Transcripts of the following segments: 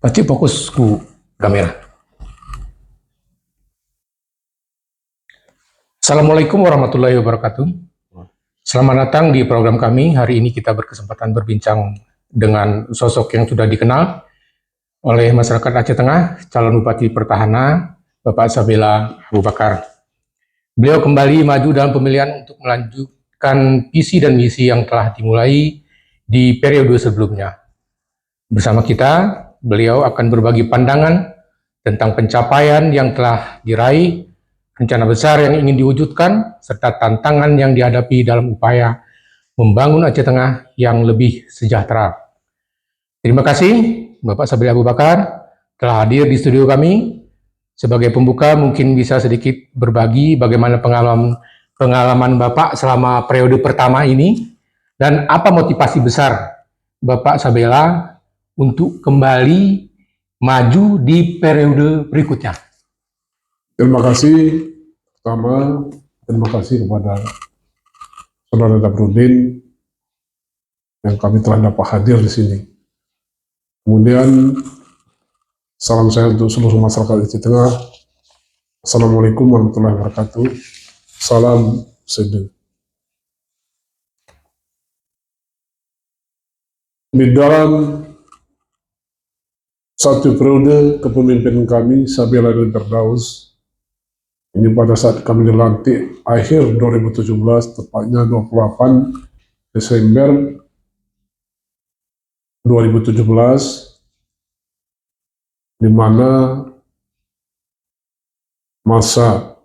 Pasti fokus ku kamera. Assalamualaikum warahmatullahi wabarakatuh. Selamat datang di program kami. Hari ini kita berkesempatan berbincang dengan sosok yang sudah dikenal oleh masyarakat Aceh Tengah, calon Bupati Pertahanan, Bapak Sabela Abu Bakar. Beliau kembali maju dalam pemilihan untuk melanjutkan visi dan misi yang telah dimulai di periode sebelumnya. Bersama kita, beliau akan berbagi pandangan tentang pencapaian yang telah diraih, rencana besar yang ingin diwujudkan, serta tantangan yang dihadapi dalam upaya membangun Aceh Tengah yang lebih sejahtera. Terima kasih Bapak Sabela Abu Bakar telah hadir di studio kami. Sebagai pembuka mungkin bisa sedikit berbagi bagaimana pengalaman Bapak selama periode pertama ini dan apa motivasi besar Bapak Sabela untuk kembali maju di periode berikutnya. Terima kasih. Pertama, terima kasih kepada Saudara Dabrudin yang kami telah dapat hadir di sini. Kemudian, salam saya untuk seluruh masyarakat Aceh Tengah. Assalamualaikum warahmatullahi wabarakatuh. Salam sejahtera. Di dalam satu periode kepemimpinan kami, Sabela dan Firdaus, ini pada saat kami dilantik akhir 2017, tepatnya 28 Desember 2017, di mana masa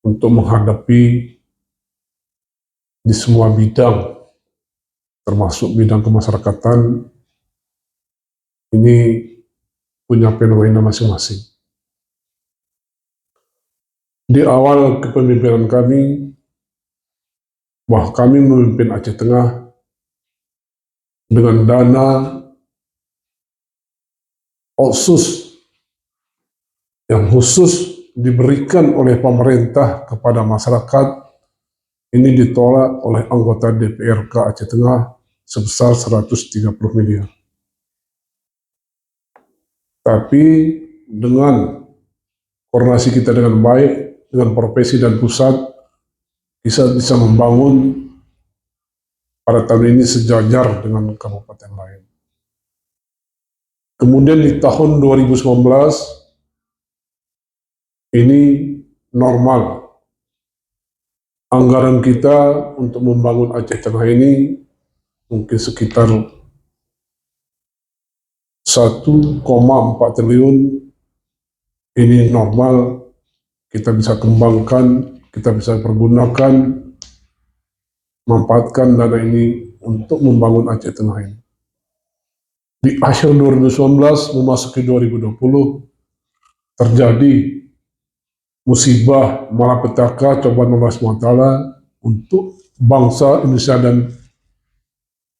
untuk menghadapi di semua bidang, termasuk bidang kemasyarakatan, ini punya fenomena masing-masing. Di awal kepemimpinan kami, bahwa kami memimpin Aceh Tengah dengan dana otsus yang khusus diberikan oleh pemerintah kepada masyarakat, ini ditolak oleh anggota DPRK Aceh Tengah sebesar 130 miliar. Tapi dengan koordinasi kita dengan baik, dengan provinsi dan pusat, bisa membangun pada tahun ini sejajar dengan kabupaten lain. Kemudian di tahun 2019, ini normal. Anggaran kita untuk membangun Aceh Tengah ini mungkin sekitar 1,4 triliun. Ini normal, kita bisa kembangkan, kita bisa pergunakan, manfaatkan dana ini untuk membangun Aceh Tengah ini. Di akhir 2019 memasuki 2020 terjadi musibah malapetaka cobaan Allah SWT untuk bangsa Indonesia dan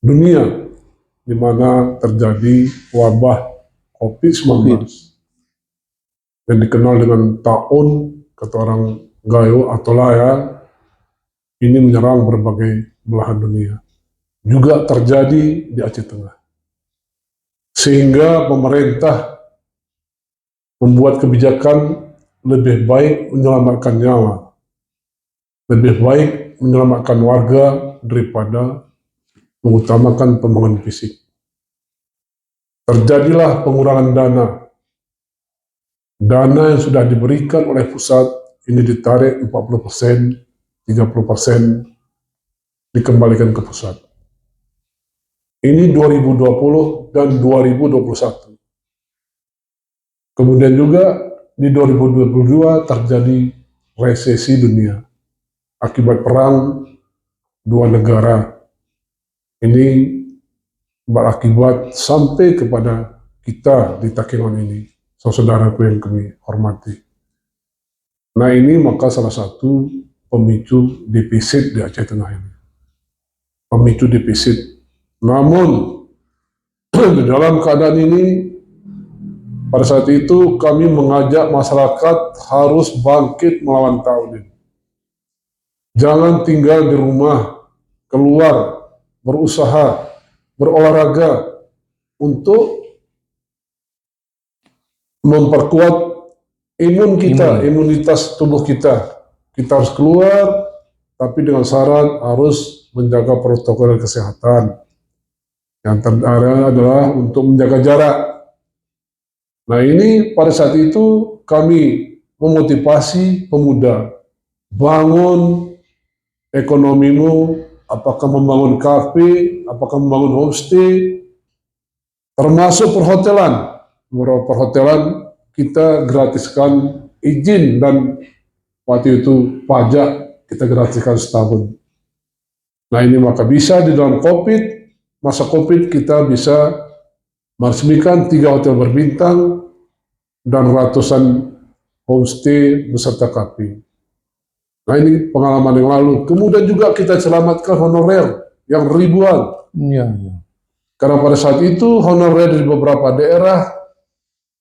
dunia, di mana terjadi wabah COVID-19 yang dikenal dengan taun, kata orang Gayo atau Laya, ini menyerang berbagai belahan dunia. Juga terjadi di Aceh Tengah. Sehingga pemerintah membuat kebijakan lebih baik menyelamatkan nyawa, lebih baik menyelamatkan warga daripada mengutamakan pembangunan fisik. Terjadilah pengurangan dana. Dana yang sudah diberikan oleh pusat ini ditarik 40%, 30% dikembalikan ke pusat. Ini 2020 dan 2021. Kemudian juga di 2022 terjadi resesi dunia akibat perang dua negara. Ini berakibat sampai kepada kita di Takengon ini, saudaraku yang kami hormati. Nah, ini maka salah satu pemicu defisit di Aceh Tengah ini. Pemicu defisit. Namun, di dalam keadaan ini, pada saat itu kami mengajak masyarakat harus bangkit melawan taudin. Jangan tinggal di rumah, keluar, berusaha, berolahraga untuk memperkuat imun kita, imunitas tubuh kita. Kita harus keluar, tapi dengan syarat harus menjaga protokol kesehatan. Yang terakhir adalah untuk menjaga jarak. Nah ini pada saat itu kami memotivasi pemuda, bangun ekonomimu, apakah membangun kafe, apakah membangun homestay, termasuk perhotelan. Beberapa perhotelan kita gratiskan izin dan waktu itu pajak kita gratiskan setahun. Nah ini maka bisa di dalam masa COVID kita bisa meresmikan 3 hotel berbintang dan ratusan homestay beserta kafe. Nah ini pengalaman yang lalu. Kemudian juga kita selamatkan honorer yang ribuan. Iya. Karena pada saat itu honorer di beberapa daerah,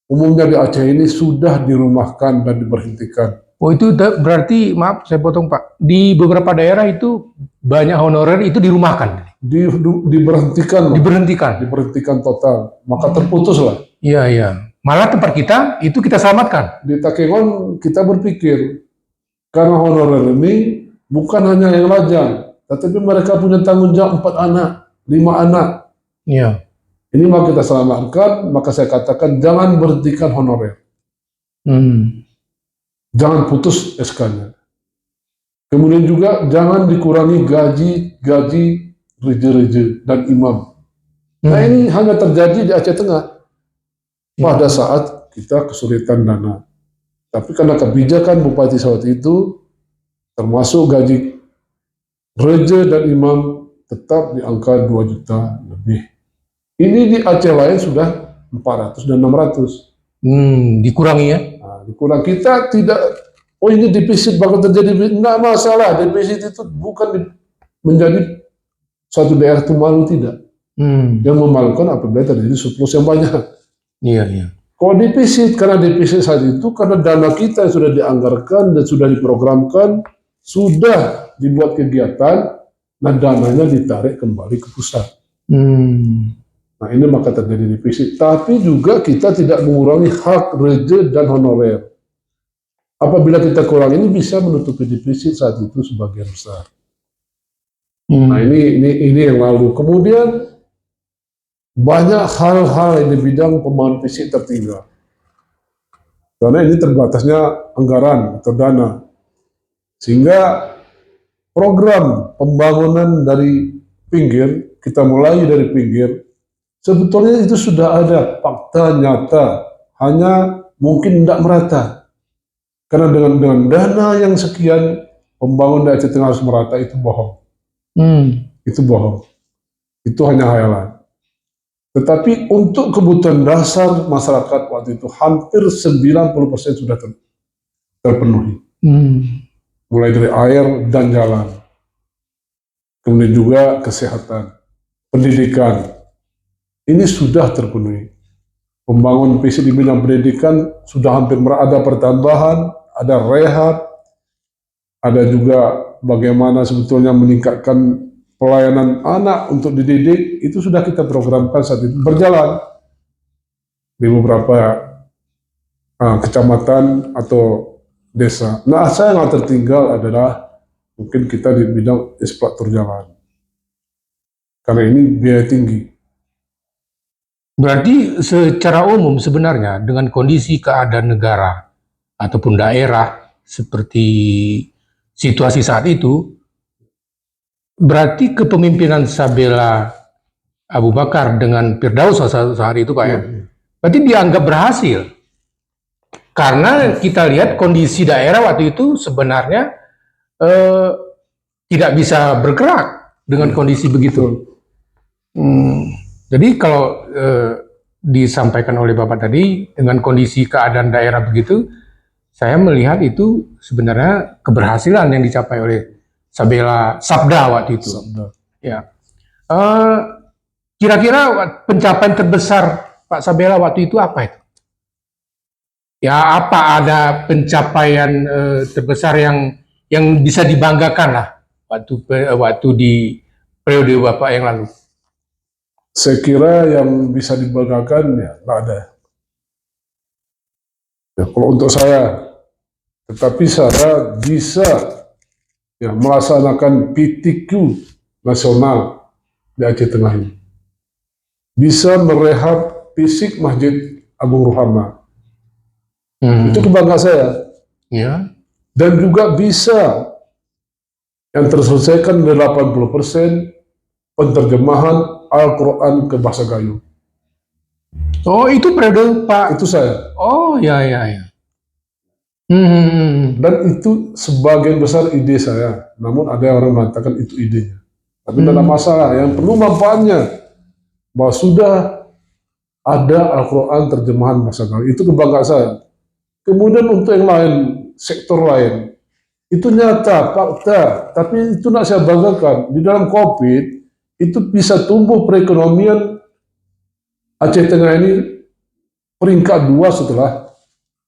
umumnya di Aceh ini sudah dirumahkan dan diberhentikan. Oh itu berarti, maaf saya potong Pak, di beberapa daerah itu banyak honorer itu dirumahkan? Diberhentikan. Diberhentikan total. Maka terputus lah. Iya. Malah tempat kita, itu kita selamatkan. Di Takengon kita berpikir, karena honorer ini bukan hanya yang lajang, tetapi mereka punya tanggung jawab 4 anak, 5 anak. Iya. Ini mau kita selamatkan, maka saya katakan jangan berhentikan honorer. Jangan putus SK-nya. Kemudian juga jangan dikurangi gaji reje-reje dan imam. Nah ini hanya terjadi di Aceh Tengah pada saat kita kesulitan dana. Tapi karena kebijakan Bupati saat itu, termasuk gaji reje dan imam tetap di angka 2 juta lebih. Ini di Aceh lain sudah 400 dan 600. Dikurangi ya? Nah, dikurang. Kita tidak, oh ini defisit bakal terjadi, enggak masalah. Defisit itu bukan menjadi suatu daerah itu malu, tidak. Yang memalukan apabila terjadi surplus yang banyak. Iya. Kalau defisit, karena defisit saat itu, karena dana kita yang sudah dianggarkan dan sudah diprogramkan, sudah dibuat kegiatan, nah dananya ditarik kembali ke pusat. Nah ini maka terjadi defisit. Tapi juga kita tidak mengurangi hak reje dan honorer. Apabila kita kurang ini bisa menutupi defisit saat itu sebagian besar. Nah ini yang lalu. Kemudian banyak hal-hal yang di bidang pembangunan fisik tertinggal. Karena ini terbatasnya anggaran atau dana. Sehingga program pembangunan dari pinggir, kita mulai dari pinggir, sebetulnya itu sudah ada fakta nyata, hanya mungkin tidak merata. Karena dengan dana yang sekian, pembangunan di Aceh Tengah harus merata, itu bohong. Itu bohong. Itu hanya hayalan. Tetapi untuk kebutuhan dasar masyarakat waktu itu hampir 90% sudah terpenuhi. Mulai dari air dan jalan. Kemudian juga kesehatan, pendidikan. Ini sudah terpenuhi. Pembangunan fisik di bidang pendidikan sudah hampir ada pertambahan, ada rehab, ada juga bagaimana sebetulnya meningkatkan pelayanan anak untuk dididik, itu sudah kita programkan saat itu, berjalan di beberapa kecamatan atau desa. Nah, saya yang tertinggal adalah mungkin kita di bidang eksploator jalan. Karena ini biaya tinggi. Berarti secara umum sebenarnya dengan kondisi keadaan negara ataupun daerah seperti situasi saat itu, berarti kepemimpinan Sabela Abu Bakar dengan Firdaus saat itu Pak ya, berarti dianggap berhasil. Karena kita lihat kondisi daerah waktu itu sebenarnya tidak bisa bergerak dengan kondisi begitu. Jadi kalau disampaikan oleh Bapak tadi, dengan kondisi keadaan daerah begitu, saya melihat itu sebenarnya keberhasilan yang dicapai oleh Sabda waktu itu. Ya. Kira-kira pencapaian terbesar Pak Sabela waktu itu apa itu? Ya, apa ada pencapaian terbesar yang yang bisa dibanggakan lah waktu di periode Bapak yang lalu? Saya kira yang bisa dibanggakan ya nggak ada. Ya, kalau untuk saya, tetapi saya bisa ya melaksanakan PTQ nasional di Aceh Tengah ini. Bisa merehab fisik Masjid Agung Rohama. Itu kebanggaan saya. Ya. Dan juga bisa yang terselesaikan 80% penterjemahan Al-Quran ke bahasa Gayo. Oh, itu periode Pak. Itu saya. Oh, ya. Dan itu sebagian besar ide saya. Namun ada orang mengatakan itu idenya. Tapi tidak ada masalah. Yang perlu manfaatnya. Bahwa sudah ada Al-Quran terjemahan bahasa Gayo. Itu kebanggaan saya. Kemudian untuk yang lain, sektor lain, itu nyata, fakta. Tapi itu tidak saya banggakan. Di dalam COVID, itu bisa tumbuh perekonomian Aceh Tengah ini peringkat 2 setelah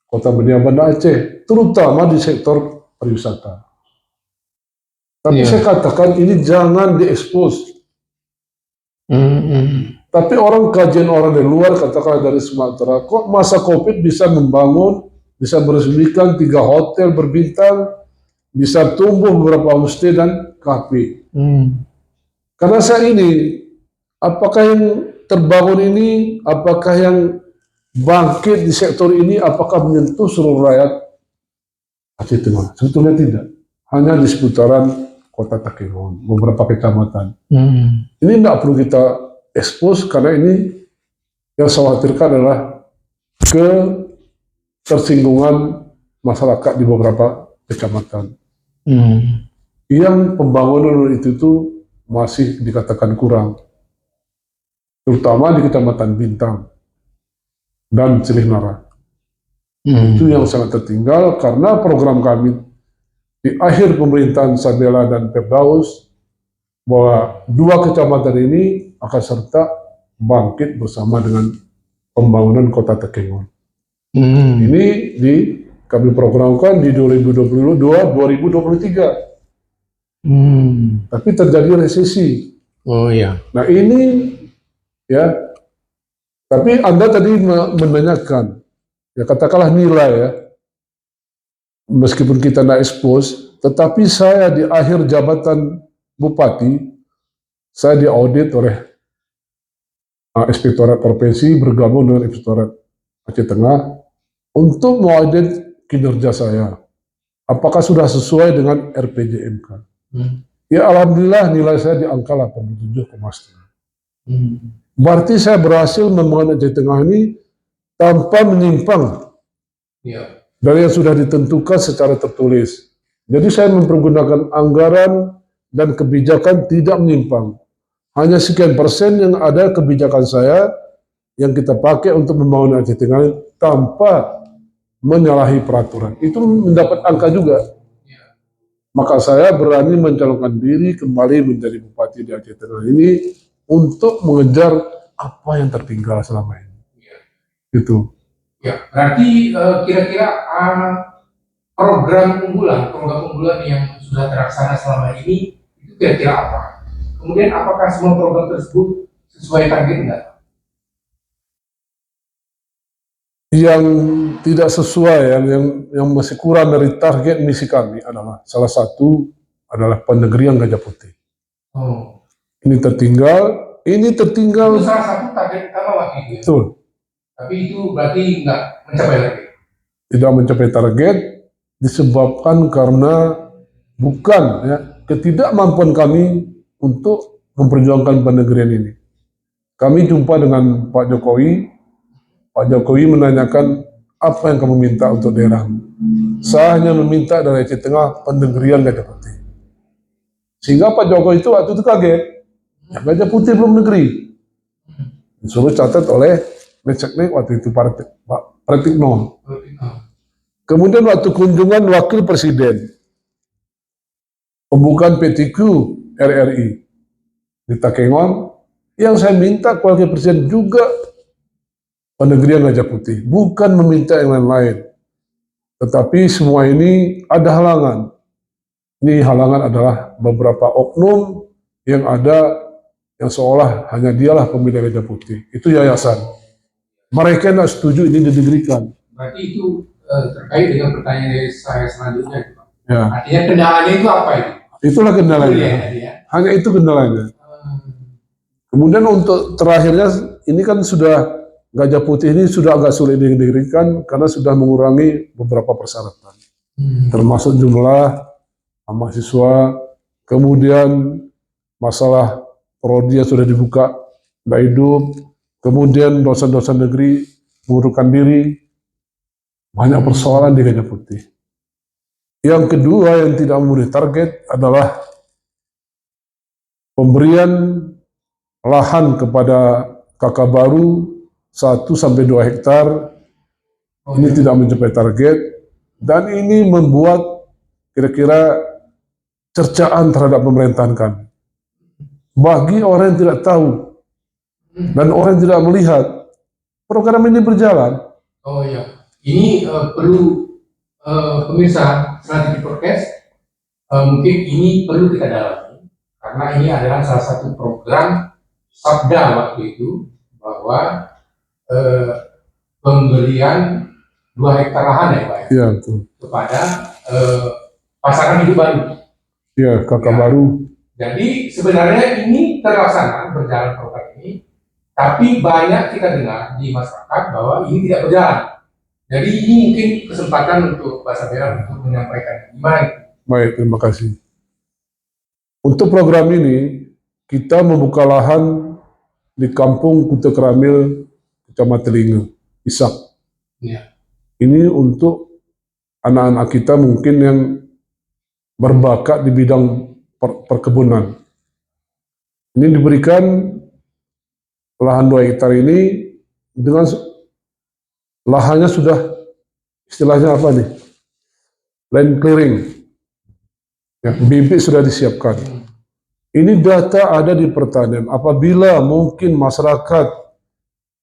Kota Benia Banda Aceh, terutama di sektor pariwisata. Tapi saya katakan ini jangan diekspos. Tapi kajian orang dari luar, katakan dari Sumatera, kok masa COVID bisa membangun, bisa meresmikan 3 hotel berbintang, bisa tumbuh beberapa homestay dan kafe. Karena saya ini, apakah yang terbangun ini, apakah yang bangkit di sektor ini, apakah menyentuh seluruh rakyat Aceh Tengah? Sebetulnya tidak. Hanya di seputaran Kota Takengon, beberapa kecamatan. Ini tidak perlu kita ekspos karena ini yang saya khawatirkan adalah ketersinggungan masyarakat di beberapa kecamatan. Yang pembangunan itu masih dikatakan kurang, terutama di Kecamatan Bintang dan Celih Nara. Itu yang sangat tertinggal karena program kami di akhir pemerintahan Sabela dan Firdaus bahwa 2 kecamatan ini akan serta bangkit bersama dengan pembangunan Kota Takengon. Ini kami programkan di 2022-2023. Tapi terjadi resesi. Oh ya. Nah ini ya, tapi Anda tadi menanyakan, ya katakanlah nilai ya, meskipun kita tidak expose, tetapi saya di akhir jabatan Bupati, saya diaudit oleh Inspektorat Provinsi bergabung dengan Inspektorat Aceh Tengah untuk mengaudit kinerja saya. Apakah sudah sesuai dengan RPJMK? Ya Alhamdulillah nilai saya di angka 87,5. Berarti saya berhasil membangun Aceh Tengah ini tanpa menyimpang dari yang sudah ditentukan secara tertulis. Jadi saya mempergunakan anggaran dan kebijakan tidak menyimpang. Hanya sekian persen yang ada kebijakan saya yang kita pakai untuk membangun Aceh Tengah tanpa menyalahi peraturan. Itu mendapat angka juga. Maka saya berani mencalonkan diri kembali menjadi Bupati di Aceh Tengah ini untuk mengejar apa yang tertinggal selama ini. Itu. Ya, berarti kira-kira program unggulan yang sudah terlaksana selama ini itu kira-kira apa? Kemudian apakah semua program tersebut sesuai target enggak? Yang tidak sesuai, yang masih kurang dari target misi kami adalah salah satu adalah penegrian Gajah Putih. Ini tertinggal. Itu salah satu target utama waktu itu. Betul. Tapi itu berarti nggak mencapai lagi. Tidak mencapai target disebabkan karena bukan ya ketidakmampuan kami untuk memperjuangkan penegrian ini. Kami jumpa dengan Pak Jokowi. Pak Jokowi menanyakan apa yang kamu minta untuk daerah. Saya hanya meminta dari Aceh Tengah penegrian Gajah Putih. Sehingga Pak Jokowi itu waktu itu kaget. Ya, Gajah Putih belum negeri. Disuruh catat oleh Menseknek waktu itu Pak Pratikno. Kemudian waktu kunjungan Wakil Presiden, pembukaan PTQ RRI di Takengon, yang saya minta Wakil Presiden juga penegrian Gajah Putih, bukan meminta yang lain-lain. Tetapi semua ini ada halangan. Ini halangan adalah beberapa oknum yang ada yang seolah hanya dialah pemilik gajah putih. Itu yayasan. Mereka tidak setuju ini didirikan. Berarti itu terkait dengan pertanyaan saya selanjutnya, Pak. Ya, Artinya kendalanya itu apa itu? itulah kendalanya. Itu ya, tadi ya. Hanya itu kendalanya. Kemudian untuk terakhirnya, ini kan sudah gajah putih ini sudah agak sulit didirikan karena sudah mengurangi beberapa persyaratan, termasuk jumlah mahasiswa, kemudian masalah prodi yang sudah dibuka tidak hidup, kemudian dosen-dosen negeri mengundurkan diri, banyak persoalan di Gajah Putih. Yang kedua yang tidak memenuhi target adalah pemberian lahan kepada kakak baru 1-2 hektar. Ini tidak mencapai target, dan ini membuat kira-kira cercaan terhadap pemerintahan kami. Bagi orang yang tidak tahu dan orang yang tidak melihat program ini berjalan. Oh iya, ini perlu pemirsa strategi podcast, mungkin ini perlu kita dalami karena ini adalah salah satu program Sabda waktu itu bahwa pemberian 2 hektar lahan ya Pak ya, Iya, betul. kepada pasangan hidup baru. Iya, kakak Ya. baru. Jadi sebenarnya ini terlaksana berjalan program ini, tapi banyak kita dengar di masyarakat bahwa ini tidak berjalan. Jadi ini mungkin kesempatan untuk Pak Sabera untuk menyampaikan gimana. Baik, terima kasih. Untuk program ini, kita membuka lahan di Kampung Kuta Keramil, Kecamatan Telinga, Isak. Ya. Ini untuk anak-anak kita mungkin yang berbakat di bidang perkebunan. Ini diberikan lahan 2 hektar ini dengan lahannya sudah istilahnya apa nih? Land clearing. Ya, bibit sudah disiapkan. Ini data ada di pertanian. Apabila mungkin masyarakat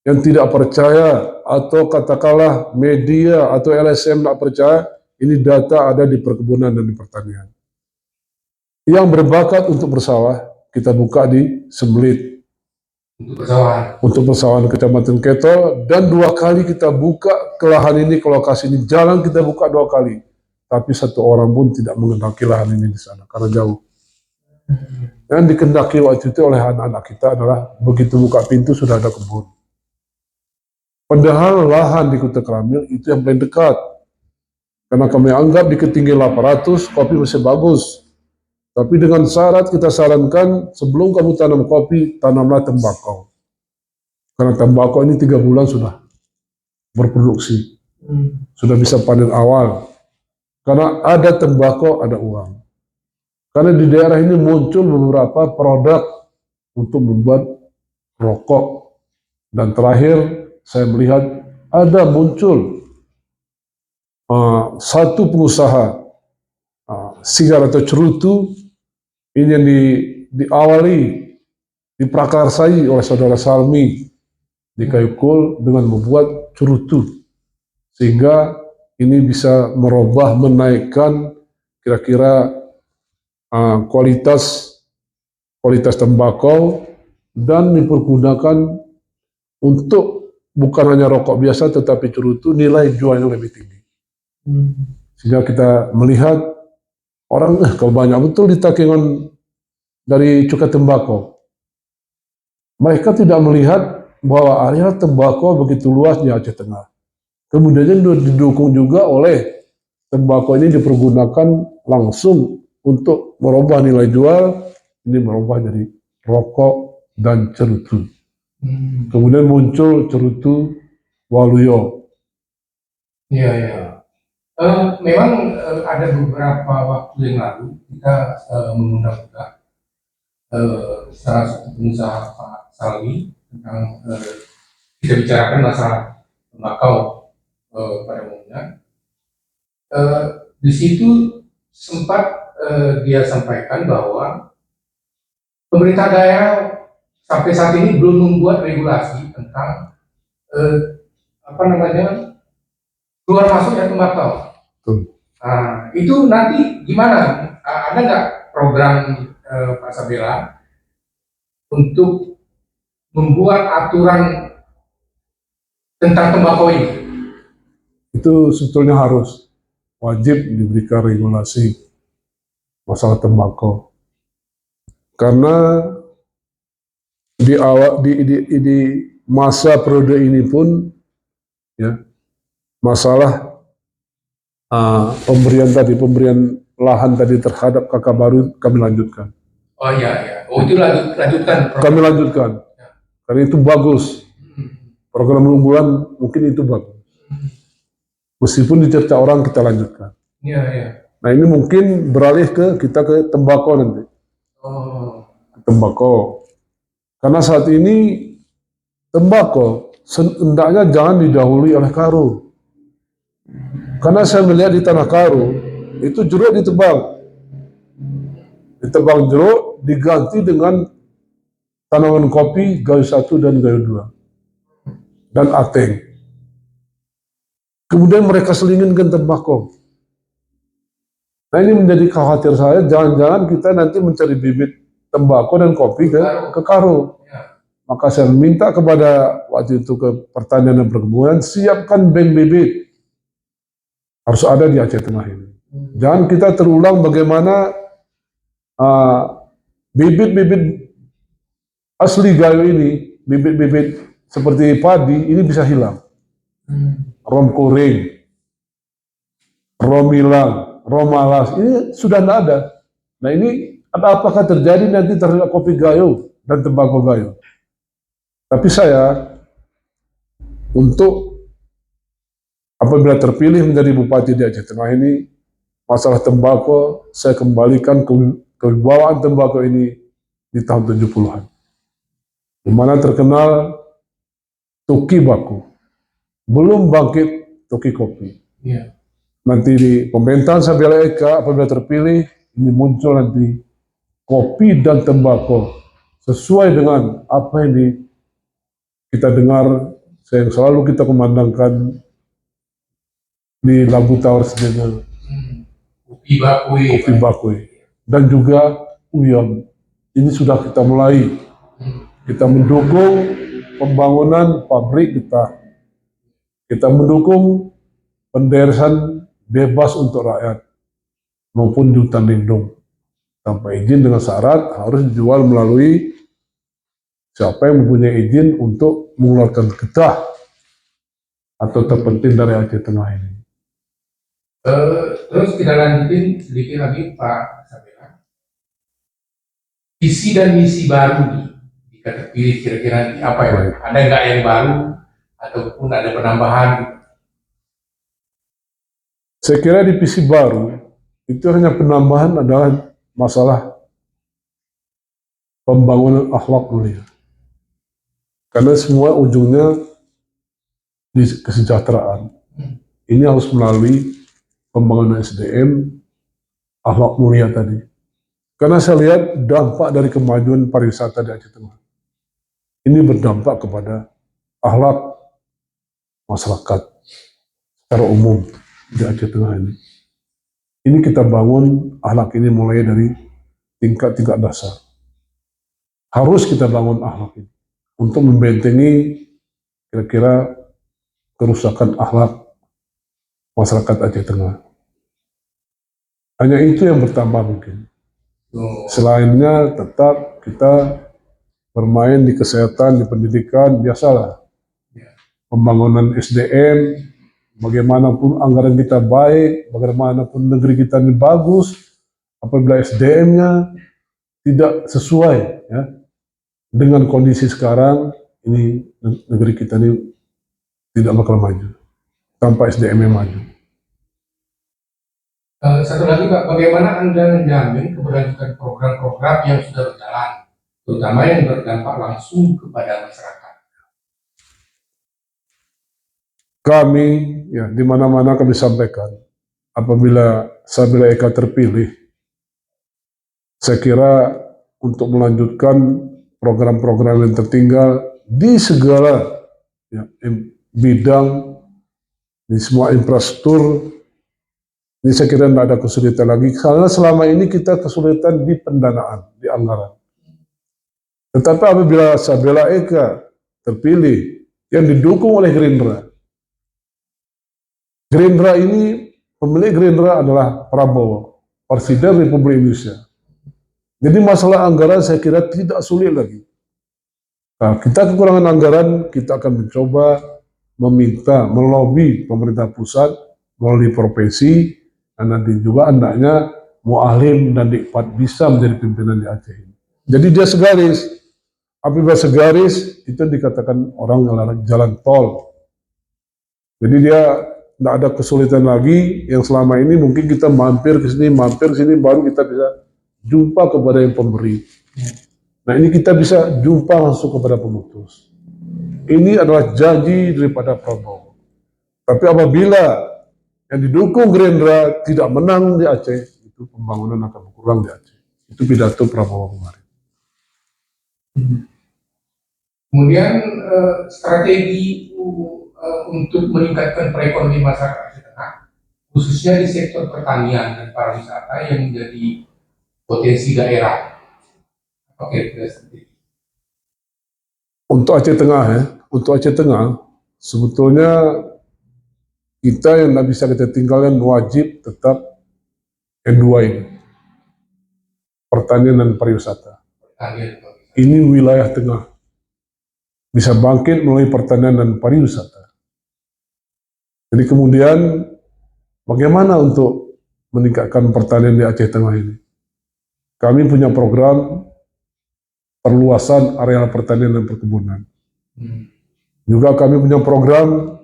yang tidak percaya atau katakanlah media atau LSM tidak percaya, ini data ada di perkebunan dan di pertanian. Yang berbakat untuk bersawah, kita buka di Sembelit. Untuk persawahan Kecamatan Keto, dan 2 kali kita buka ke lahan ini, ke lokasi ini. Jalan kita buka 2 kali. Tapi 1 orang pun tidak mengendaki lahan ini di sana, karena jauh. Yang dikendaki waktu itu oleh anak-anak kita adalah, begitu buka pintu sudah ada kebun. Padahal lahan di Kuta Keramil itu yang paling dekat. Karena kami anggap di ketinggian 800, kopi masih bagus. Tapi dengan syarat kita sarankan sebelum kamu tanam kopi, tanamlah tembakau. Karena tembakau ini 3 bulan sudah berproduksi. Sudah bisa panen awal. Karena ada tembakau, ada uang. Karena di daerah ini muncul beberapa produk untuk membuat rokok. Dan terakhir saya melihat ada muncul satu pengusaha sigar atau cerutu. Ini yang diawali, diprakarsai oleh saudara Salmi di Kayukul dengan membuat cerutu. Sehingga ini bisa merubah, menaikkan kira-kira kualitas tembakau dan dipergunakan untuk bukan hanya rokok biasa tetapi cerutu, nilai jualnya lebih tinggi. Sehingga kita melihat orang kalau banyak betul di Takengon dari cukai tembakau. Mereka tidak melihat bahwa area tembakau begitu luas di Aceh Tengah. Kemudian didukung juga oleh tembakau ini dipergunakan langsung untuk merubah nilai jual, ini merubah jadi rokok dan cerutu. Kemudian muncul cerutu Waluyo. Iya, iya. Memang ada beberapa waktu yang lalu kita mengundang juga salah satu pengusaha Pak Salwi tentang kita bicarakan masalah tembakau pada umumnya. Di situ sempat dia sampaikan bahwa pemerintah daerah sampai saat ini belum membuat regulasi tentang keluar masuknya tembakau. Itu nanti gimana? Ada nggak program Pak Sabila untuk membuat aturan tentang tembakau ini? Itu sebetulnya harus wajib diberikan regulasi masalah tembakau. Karena di masa periode ini pun ya masalah pemberian lahan tadi terhadap kakak baru kami lanjutkan. Oh iya, iya. Oh itu lanjutkan. Kami lanjutkan. Karena itu bagus. Program unggulan mungkin itu bagus. Meskipun dicerca orang kita lanjutkan. Iya, iya. Nah ini mungkin beralih kita ke tembakau nanti. Oh. Tembakau. Karena saat ini tembakau hendaknya jangan didahului oleh karo. Karena saya melihat di tanah karo itu jeruk ditebang. Ditebang jeruk diganti dengan tanaman kopi gayo 1 dan gayo 2 dan ateng. Kemudian mereka selinginkan tembakau. Nah ini menjadi khawatir saya, jangan-jangan kita nanti mencari bibit tembakau dan kopi ke karo. Maka saya minta kepada waktu itu ke Pertanian dan Perkebunan, siapkan bank bibit. Harus ada di Aceh Tengah ini. Jangan kita terulang bagaimana bibit-bibit asli gayo ini, bibit-bibit seperti padi, ini bisa hilang. Rom kuring, romilang, romalas, ini sudah tidak ada. Nah ini apakah terjadi nanti terhadap kopi gayo dan tembakau gayo? Tapi saya, untuk apabila terpilih menjadi bupati di Aceh Tengah ini, masalah tembakau, saya kembalikan kewibawaan tembakau ini di tahun 70-an. Di mana terkenal Tuki Baku. Belum bangkit Tuki Kopi. Yeah. Nanti di pemerintahan Sabila Eka apabila terpilih, ini muncul nanti kopi dan tembakau sesuai dengan apa yang kita dengar, yang selalu kita kumandangkan di lagu Tawar Sedengar. Kopi Bakui. Kopi Bakui. Dan juga Uyam. Ini sudah kita mulai. Kita mendukung pembangunan pabrik kita. Kita mendukung penderesan bebas untuk rakyat maupun di hutan lindung tanpa izin dengan syarat harus dijual melalui siapa yang mempunyai izin untuk mengeluarkan getah atau terpenting dari Aceh Tengah ini. Terus kita lanjutin sedikit lagi Pak Sabila. Visi dan misi baru nih jika terpilih kira-kira apa ya? Baik. Ada nggak yang baru ataupun ada penambahan? Saya kira di visi baru itu hanya penambahan adalah masalah pembangunan akhlak mulia. Karena semua ujungnya di kesejahteraan. Ini harus melalui pembangunan SDM, akhlak mulia tadi. Karena saya lihat dampak dari kemajuan pariwisata di Aceh Tengah. Ini berdampak kepada akhlak masyarakat secara umum di Aceh Tengah ini. Ini kita bangun akhlak ini mulai dari tingkat-tingkat dasar. Harus kita bangun akhlak ini untuk membentengi kira-kira kerusakan akhlak masyarakat Aceh Tengah. Hanya itu yang bertambah mungkin. Selainnya tetap kita bermain di kesehatan, di pendidikan, biasalah. Pembangunan SDM, bagaimanapun anggaran kita baik, bagaimanapun negeri kita ini bagus, apabila SDM-nya tidak sesuai ya, dengan kondisi sekarang, ini negeri kita ini tidak bakal maju tanpa SDM-nya maju. Satu lagi Pak, bagaimana Anda menjamin keberlanjutan program-program yang sudah berjalan, terutama yang berdampak langsung kepada masyarakat? Kami, ya di mana-mana kami sampaikan, apabila Sabila Eka terpilih, saya kira untuk melanjutkan program-program yang tertinggal di segala ya, bidang, di semua infrastruktur Ini saya kira tidak ada kesulitan lagi, karena selama ini kita kesulitan di pendanaan, di anggaran. Tetapi apabila Sabila Eka terpilih, yang didukung oleh Gerindra, Gerindra ini, pemilik Gerindra adalah Prabowo, Presiden Republik Indonesia. Jadi masalah anggaran saya kira tidak sulit lagi. Nah, kita kekurangan anggaran, kita akan mencoba meminta, melobi pemerintah pusat melalui provinsi, dan nanti juga anaknya Mu'alim dan Dikpat bisa menjadi pimpinan di Aceh ini. Jadi dia segaris. Apabila segaris, itu dikatakan orang ngelarang jalan tol. Jadi dia tidak ada kesulitan lagi, yang selama ini mungkin kita mampir ke sini, baru kita bisa jumpa kepada yang pemberi. Nah ini kita bisa jumpa langsung kepada pemutus. Ini adalah janji daripada Prabowo. Tapi apabila yang didukung Gerindra tidak menang di Aceh, itu pembangunan akan berkurang di Aceh. Itu pidato Prabowo kemarin. Kemudian strategi untuk meningkatkan perekonomian masyarakat Aceh Tengah, khususnya di sektor pertanian dan pariwisata yang menjadi potensi daerah. Oke, untuk Aceh Tengah untuk Aceh Tengah sebetulnya kita yang tidak bisa kita tinggalkan wajib tetap N2 ini, pertanian dan pariwisata. Ini wilayah tengah, bisa bangkit melalui pertanian dan pariwisata. Jadi kemudian bagaimana untuk meningkatkan pertanian di Aceh Tengah ini? Kami punya program perluasan areal pertanian dan perkebunan. Juga kami punya program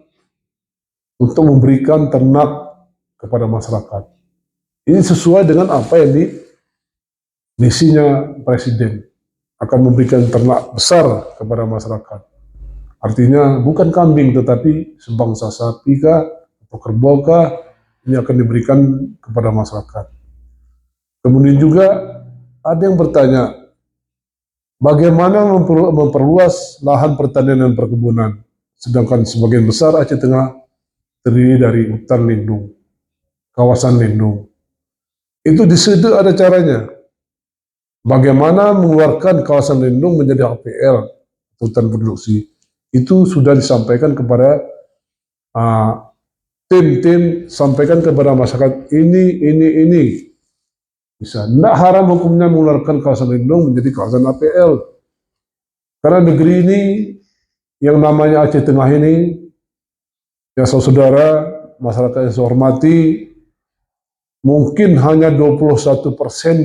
untuk memberikan ternak kepada masyarakat. Ini sesuai dengan apa yang di misinya Presiden, akan memberikan ternak besar kepada masyarakat. Artinya bukan kambing tetapi sebangsa sapi kah atau kerbau kah, ini akan diberikan kepada masyarakat. Kemudian juga ada yang bertanya, bagaimana memperluas lahan pertanian dan perkebunan, sedangkan sebagian besar Aceh Tengah terdiri dari hutan lindung, kawasan lindung. Itu di situ ada caranya. Bagaimana mengeluarkan kawasan lindung menjadi HPL, hutan produksi. Itu sudah disampaikan kepada tim-tim, sampaikan kepada masyarakat, ini. Bisa. Tidak haram hukumnya mengeluarkan kawasan lindung menjadi kawasan HPL. Karena negeri ini, yang namanya Aceh Tengah ini, ya saudara, masyarakat yang saya hormati, mungkin hanya 21%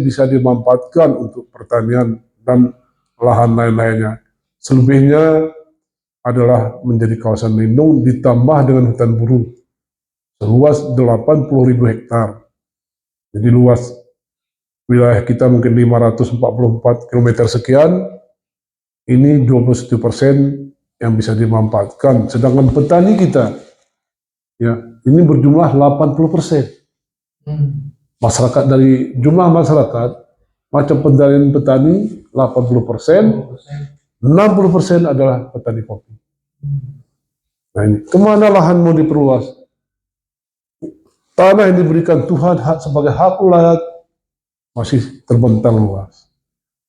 bisa dimanfaatkan untuk pertanian dan lahan lain-lainnya. Selebihnya adalah menjadi kawasan lindung ditambah dengan hutan buruh seluas 80.000 hektar. Jadi luas wilayah kita mungkin 544 km sekian, ini 21% yang bisa dimanfaatkan. Sedangkan petani kita, ya ini berjumlah 80%. Masyarakat dari jumlah masyarakat, macam petani 80%, 60% adalah petani kopi. Nah ini, kemana lahan mau diperluas? Tanah yang diberikan Tuhan sebagai hak ulayat masih terbentang luas.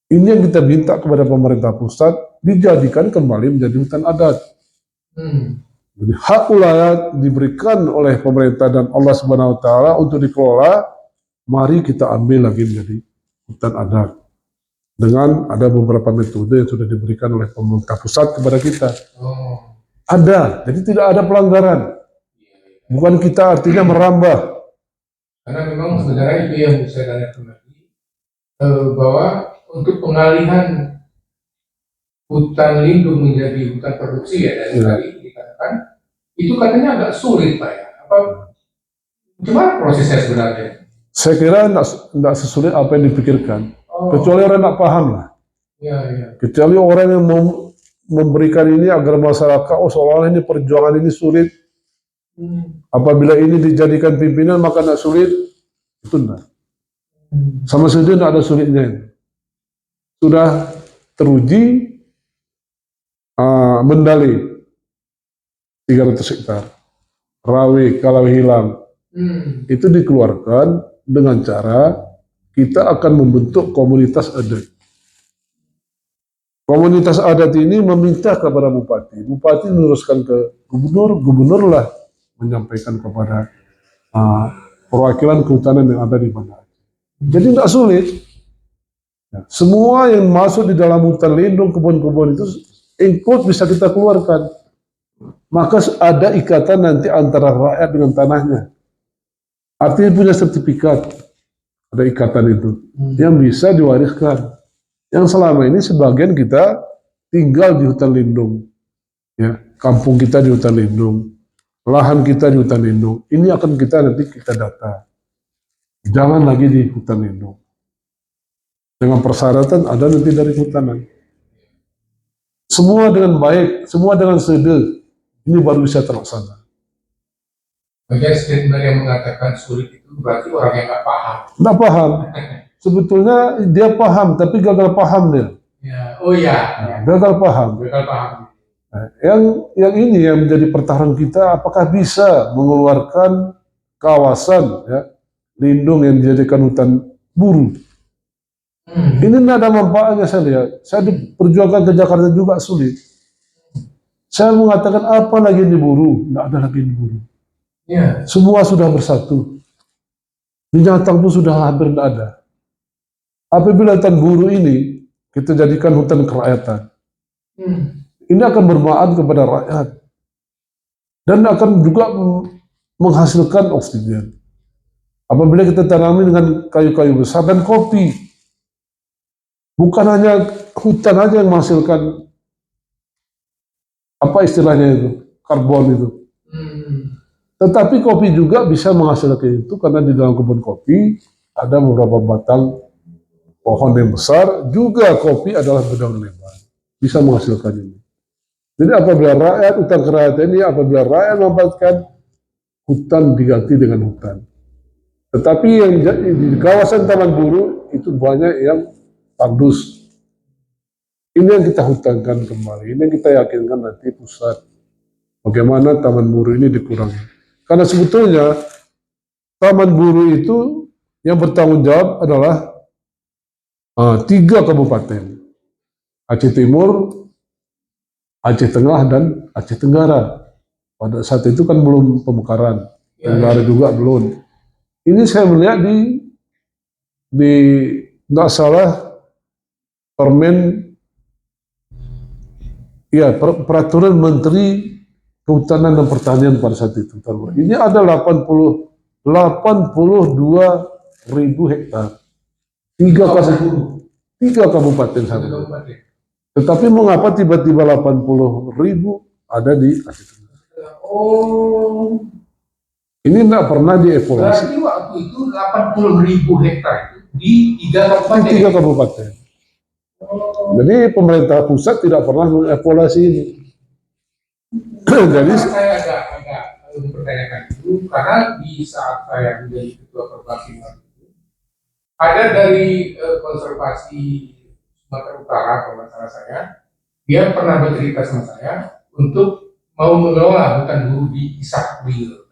Ini yang kita minta kepada pemerintah pusat, dijadikan kembali menjadi hutan adat. Jadi hak ulayat diberikan oleh pemerintah dan Allah Subhanahu wa Ta'ala untuk dikelola, mari kita ambil lagi menjadi hutan adat. Dengan ada beberapa metode yang sudah diberikan oleh pemerintah pusat kepada kita. Ada, jadi tidak ada pelanggaran. Bukan kita artinya merambah. Karena memang sebenarnya itu yang saya tanyakan lagi, bahwa untuk pengalihan hutan lindung menjadi hutan produksi ya, dari tadi dikatakan, itu katanya agak sulit Pak ya. Gimana prosesnya sebenarnya? Saya kira tidak sesulit apa yang dipikirkan. Kecuali orang tidak paham lah. Kecuali orang yang mau memberikan ini agar masyarakat, seolah-olah ini perjuangan ini sulit. Apabila ini dijadikan pimpinan maka tidak sulit, itu tidak. Sama sekali tidak ada sulitnya. Sudah teruji Mendali 300 hektar, Rawi, Kalau Hilang Itu dikeluarkan dengan cara kita akan membentuk komunitas adat. Komunitas adat ini meminta kepada bupati, bupati meneruskan ke gubernur, gubernurlah menyampaikan kepada perwakilan kehutanan yang ada di Banda Aceh. Jadi tidak sulit. Ya, semua yang masuk di dalam hutan lindung, kebun-kebun itu include bisa kita keluarkan. Maka ada ikatan nanti antara rakyat dengan tanahnya. Artinya punya sertifikat, ada ikatan itu yang bisa diwariskan. Yang selama ini sebagian kita tinggal di hutan lindung, ya, kampung kita di hutan lindung, lahan kita di hutan lindung. Ini akan kita nanti kita data. Jangan lagi di hutan lindung. Dengan persyaratan ada nanti dari hutanan. Semua dengan baik, semua dengan sede. Ini baru bisa terlaksana. Bagian statement yang mengatakan sulit itu berarti orang yang nggak paham. Nggak paham. Sebetulnya dia paham, tapi gagal paham dia. Ya. Oh ya. Gagal paham. Gagal paham. Nah, yang ini yang menjadi pertaruhan kita, apakah bisa mengeluarkan kawasan ya, lindung yang dijadikan hutan buru. Ini tidak ada manfaatnya saya lihat. Saya diperjuangkan ke Jakarta juga sulit. Saya mengatakan apa lagi yang diburu? Tidak ada lagi yang diburu. Ya. Semua sudah bersatu. Binatang pun sudah hampir tidak ada. Apabila hutan buru ini kita jadikan hutan kerakyatan, ini akan bermanfaat kepada rakyat dan akan juga menghasilkan oksigen. Apabila kita tanami dengan kayu-kayu besar dan kopi, bukan hanya hutan aja yang menghasilkan apa istilahnya itu, karbon itu. Tetapi kopi juga bisa menghasilkan itu karena di dalam kebun kopi ada beberapa batang pohon yang besar, juga kopi adalah daun lebar, bisa menghasilkan ini. Jadi apabila rakyat, hutan kerakyatan ini, apabila rakyat memanfaatkan, hutan diganti dengan hutan. Tetapi yang di kawasan Taman Buru itu banyak yang tandus. Ini yang kita hutankan kembali, ini yang kita yakinkan nanti pusat. Bagaimana Taman Buru ini dikurangi. Karena sebetulnya Taman Buru itu yang bertanggung jawab adalah 3 kabupaten, Aceh Timur, Aceh Tengah, dan Aceh Tenggara. Pada saat itu kan belum pemekaran, Tenggara juga belum. Ini saya melihat di nggak salah permen, ya peraturan Menteri Kehutanan dan Pertanian pada saat itu. Ini ada 82.000 hektar. 3 kabupaten satu. Tetapi mengapa tiba-tiba 80.000 ada di Aceh Tenggara? Oh. Ini tidak pernah dievaluasi. Berarti waktu itu 80.000 hektar itu di 3 kabupaten. Di 3 kabupaten. Oh. Jadi pemerintah pusat tidak pernah mengevaluasi ini. Jadi saya agak mempertanyakan itu karena di saat saya menjadi ketua Perbasi ada dari konservasi Sumatera Utara, kalau nggak salah saya, dia pernah bercerita sama saya untuk mau mengelola hutan buru di Isak Wil.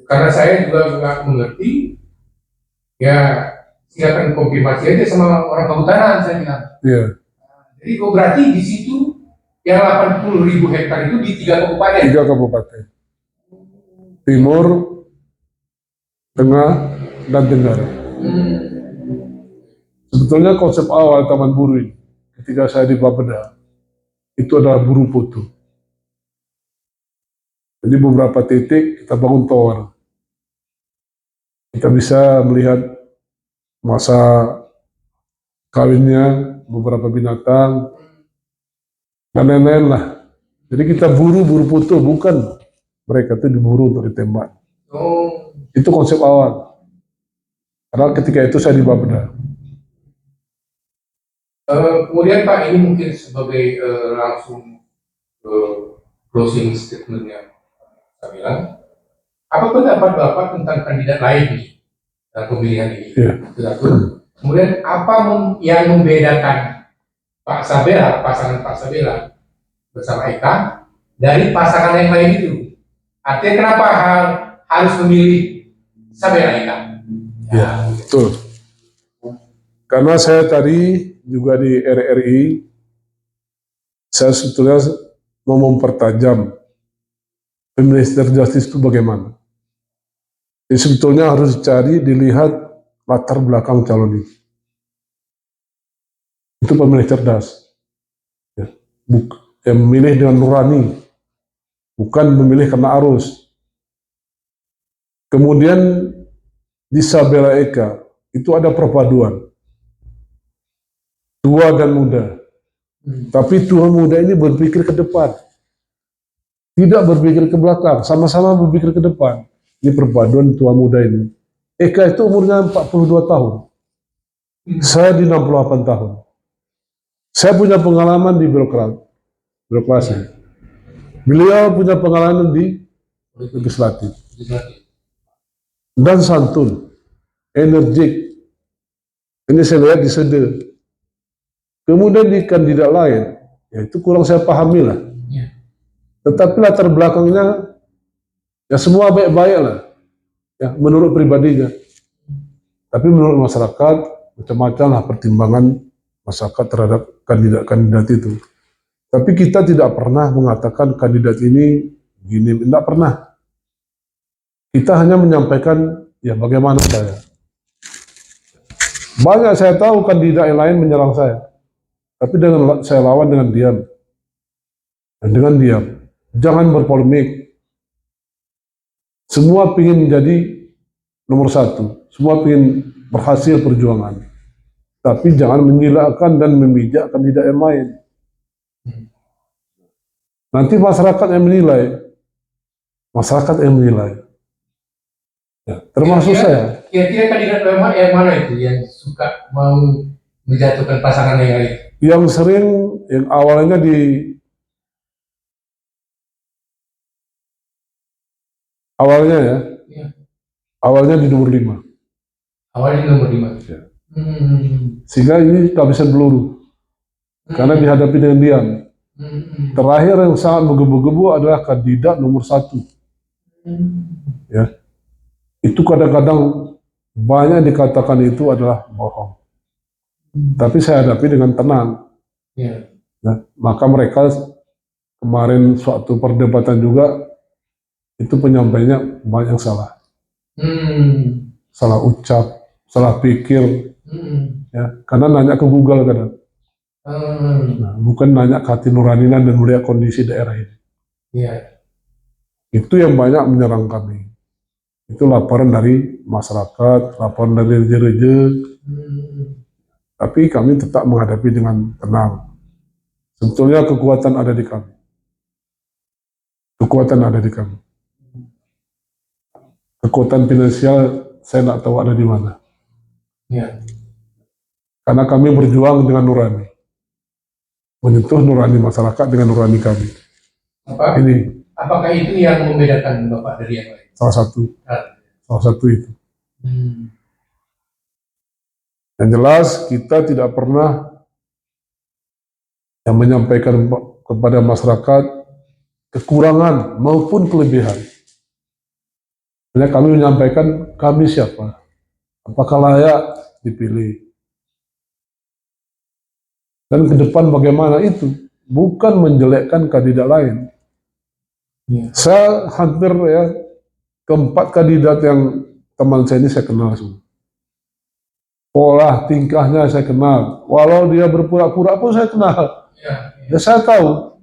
Karena saya juga nggak mengerti, ya silakan konfirmasi aja sama orang kehutanan, saya bilang. Yeah. Jadi berarti di situ yang 80.000 hektar itu di 3 kabupaten. 3 kabupaten. Timur, Tengah, dan Tenggara. Sebetulnya konsep awal Taman Buru ini, ketika saya di Bapeda, itu adalah buru foto. Jadi beberapa titik kita bangun tower. Kita bisa melihat masa kawinnya beberapa binatang dan lain-lain lah. Jadi kita buru foto, bukan mereka itu diburu untuk ditembak. Oh. Itu konsep awal. Karena ketika itu saya di Bapeda. Kemudian Pak, ini mungkin sebagai langsung closing statementnya saya bilang, apa pendapat Bapak tentang kandidat lain nih dalam pemilihan ini? Yeah. Kemudian apa yang membedakan Pak Sabela, pasangan Pak Sabela bersama Eka dari pasangan yang lain itu? Artinya kenapa harus memilih Sabera Eka. Ya, betul. Karena saya tadi juga di RRI, saya sebetulnya mau mempertajam Minister Justice itu bagaimana. Jadi sebetulnya harus dicari, dilihat latar belakang calon ini. Itu pemilih cerdas. Ya. Yang memilih dengan nurani, bukan memilih karena arus. Kemudian di Sabera Eka, itu ada perpaduan. Tua dan muda. Tapi tua muda ini berpikir ke depan. Tidak berpikir ke belakang, sama-sama berpikir ke depan. Ini perpaduan tua muda ini. Eka itu umurnya 42 tahun. Saya di 68 tahun. Saya punya pengalaman di birokrasi. Beliau punya pengalaman di legislatif. Dan santun, energik. Ini saya lihat di Sede. Kemudian di kandidat lain, ya itu kurang saya pahami lah. Tetapi latar belakangnya, ya semua baik-baik lah. Ya, menurut pribadinya. Tapi menurut masyarakat, macam-macam lah pertimbangan masyarakat terhadap kandidat-kandidat itu. Tapi kita tidak pernah mengatakan kandidat ini gini, tidak pernah. Kita hanya menyampaikan, ya bagaimana saya. Banyak saya tahu kandidat yang lain menyerang saya. Tapi saya lawan dengan diam. Dan dengan diam. Jangan berpolemik. Semua ingin menjadi nomor satu. Semua ingin berhasil perjuangan. Tapi jangan menyilakan dan memijak kandidat yang lain. Nanti masyarakat yang menilai. Masyarakat yang menilai. Ya, termasuk saya. Kira-kira kandidat yang mana itu yang suka mau menjatuhkan pasangan yang lain? Yang sering, yang awalnya awalnya di nomor 5. Awalnya di nomor 5. Ya. Sehingga ini kehabisan peluru. Karena dihadapi dengan diam. Terakhir yang sangat menggebu-gebu adalah kandidat nomor 1. Ya. Itu kadang-kadang banyak dikatakan itu adalah bohong. Tapi saya hadapi dengan tenang. Nah, maka mereka kemarin suatu perdebatan juga itu penyampainya banyak yang salah. Salah ucap, salah pikir. Ya, karena nanya ke Google kadang. Nah, bukan nanya ke hati nuraninan dan melihat kondisi daerah ini. Itu yang banyak menyerang kami. Itu laporan dari masyarakat, laporan dari reja-reja. Tapi kami tetap menghadapi dengan tenang. Sebetulnya kekuatan ada di kami. Kekuatan ada di kami. Kekuatan finansial saya tidak tahu ada di mana. Karena kami berjuang dengan nurani. Menyentuh nurani masyarakat dengan nurani kami. Apakah itu yang membedakan Bapak dari yang lain? Salah satu itu. Yang jelas kita tidak pernah yang menyampaikan kepada masyarakat kekurangan maupun kelebihan. Hanya kami menyampaikan kami siapa, apakah layak dipilih, dan ke depan bagaimana itu, bukan menjelekkan kandidat lain. Saya hampir keempat kandidat yang teman saya ini saya kenal semua. Pola tingkahnya saya kenal, walau dia berpura-pura pun saya kenal. Ya saya tahu.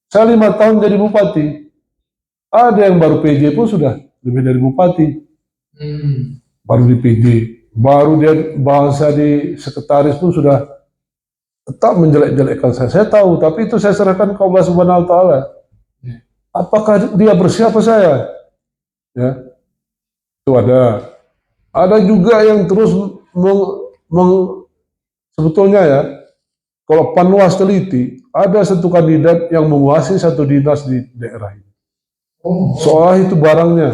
Saya 5 tahun jadi bupati. Ada yang baru PJ pun sudah lebih dari bupati. Baru di PJ, baru dia bahasa di sekretaris pun sudah tetap menjelek-jelekkan saya. Saya tahu, tapi itu saya serahkan ke Allah Subhanahu wa taala. Apakah dia bersiapa saya? Ya. Itu ada. Ada juga yang terus sebetulnya ya, kalau Panwas teliti, ada satu kandidat yang menguasai satu dinas di daerah ini. Seolah itu barangnya.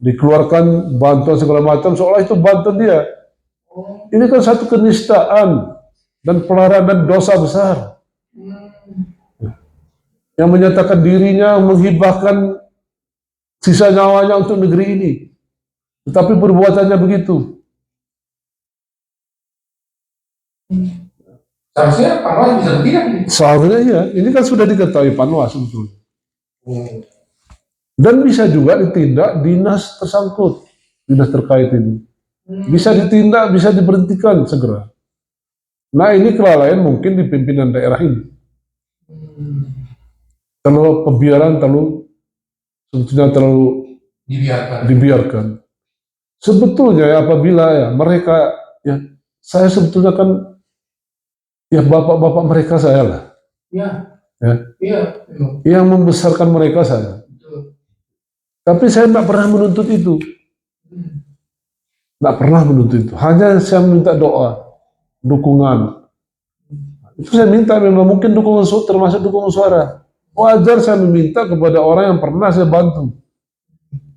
Dikeluarkan bantuan segala macam, seolah itu bantuan dia. Ini kan satu kenistaan dan pelaranan dosa besar. Yang menyatakan dirinya menghibahkan sisa nyawanya untuk negeri ini. Tetapi perbuatannya begitu. Seharusnya Panwas bisa bertindak. Seharusnya iya, ini kan sudah diketahui Panwas sebetulnya. Hmm. Dan bisa juga ditindak dinas tersangkut, dinas terkait ini. Bisa ditindak, bisa diberhentikan segera. Nah ini kelalaian mungkin di pimpinan daerah ini. Terlalu pembiaran, sebetulnya terlalu dibiarkan. Sebetulnya ya, apabila ya mereka, ya saya sebetulnya kan, ya bapak-bapak mereka saya lah. Yang membesarkan mereka saya. Tapi saya tidak pernah menuntut itu. Tidak pernah menuntut itu. Hanya saya minta doa, dukungan. Itu saya minta memang mungkin dukungan, termasuk dukungan suara. Wajar saya meminta kepada orang yang pernah saya bantu.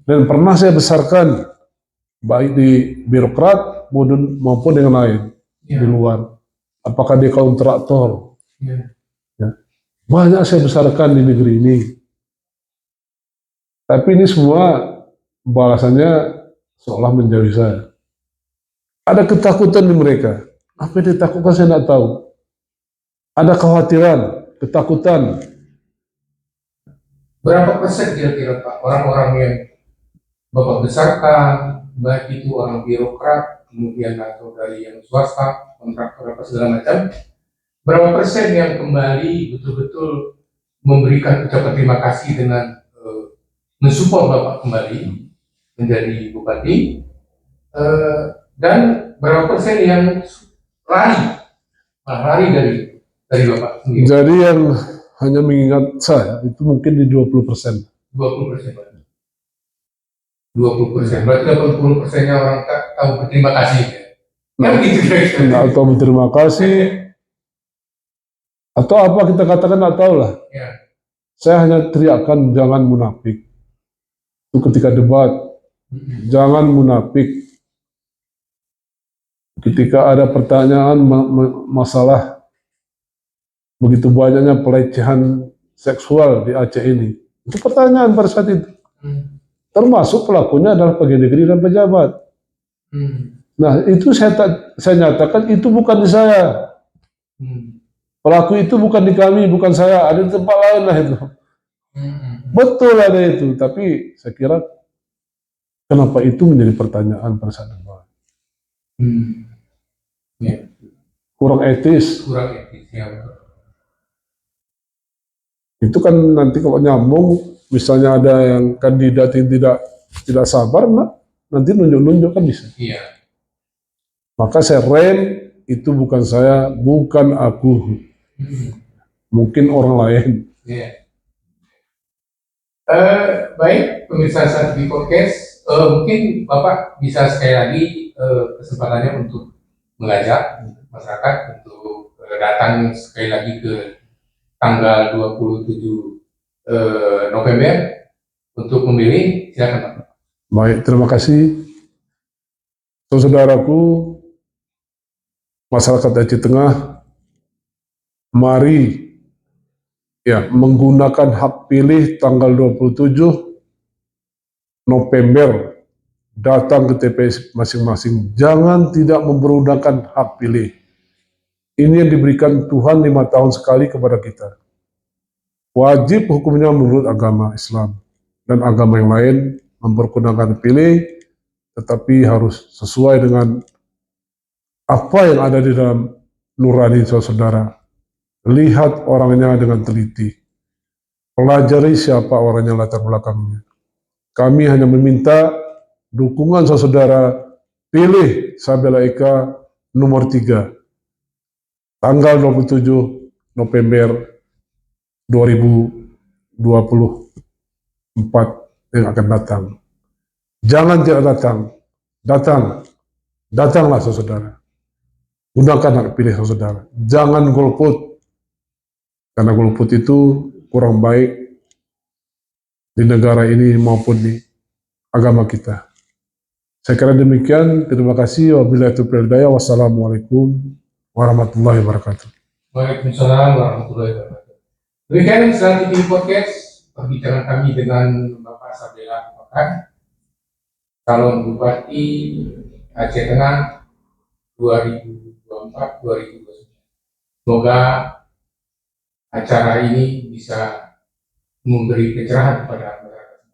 Dan pernah saya besarkan. Baik di birokrat maupun yang lain. Di luar. Apakah dia kontraktor. Ya. Banyak saya besarkan di negeri ini. Tapi ini semua balasannya seolah menjauhi saya. Ada ketakutan di mereka. Apa yang ditakutkan saya tidak tahu. Ada kekhawatiran, ketakutan. Berapa persen kira-kira Pak orang-orang yang Bapak besarkan, baik itu orang birokrat, kemudian atau dari yang swasta, kontraktor apa segala macam, berapa persen yang kembali betul-betul memberikan ucapan terima kasih dengan mensupport Bapak kembali menjadi bupati, dan berapa persen yang lari dari Bapak sendiri? Jadi yang hanya mengingat saya itu mungkin di 20%. 20%, Pak. 20%. Berarti 80%-nya orang tak tahu berterima kasih. Kan gitu kira-kira. Atau berterima kasih, atau apa kita katakan tidak tahu lah. Ya. Saya hanya teriakkan jangan munafik. Itu ketika debat, jangan munafik. Ketika ada pertanyaan masalah begitu banyaknya pelecehan seksual di Aceh ini, itu pertanyaan pada saat itu. Termasuk pelakunya adalah pegawai negeri dan pejabat. Nah itu saya nyatakan itu bukan di saya. Pelaku itu bukan di kami, bukan saya, ada di tempat lain lah itu. Betul ada itu, tapi saya kira kenapa itu menjadi pertanyaan pada saat debat? Kurang etis. Kurang etis, ya. Itu kan nanti kalau nyambung, misalnya ada yang kandidat yang tidak sabar, nanti nunjuk-nunjuk kan bisa. Iya. Maka saya rem, itu bukan saya, bukan aku. Mungkin orang lain. Iya. Baik, pemirsa saat di podcast, mungkin Bapak bisa sekali lagi kesempatannya untuk mengajak masyarakat untuk datang sekali lagi ke tanggal 27 November untuk memilih. Silakan Pak. Baik, terima kasih. Saudaraku, masyarakat Aceh Tengah, mari ya menggunakan hak pilih tanggal 27 November, datang ke TPS masing-masing. Jangan tidak mempergunakan hak pilih. Ini yang diberikan Tuhan 5 tahun sekali kepada kita. Wajib hukumnya menurut agama Islam. Dan agama yang lain mempergunakan pilih, tetapi harus sesuai dengan apa yang ada di dalam nurani saudara. Lihat orangnya dengan teliti. Pelajari siapa orangnya, latar belakangnya. Kami hanya meminta dukungan saudara, pilih Sabila Eka nomor 3. Tanggal 27 November 2024 yang akan datang. Jangan tidak datang. Datanglah saudara. Gunakan hak pilih saudara. Jangan golput. Karena golput itu kurang baik di negara ini maupun di agama kita. Saya kira demikian. Terima kasih. Wabillahi taufiq wal hidayah. Wassalamualaikum warahmatullahi wabarakatuh. Waalaikumsalam warahmatullahi wabarakatuh. Demikian selanjutnya podcast perbincangan kami dengan Bapak Sabila merupakan calon Bupati Aceh Tengah 2024-2029. Semoga acara ini bisa memberi pencerahan kepada masyarakat.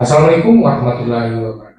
Assalamualaikum warahmatullahi wabarakatuh.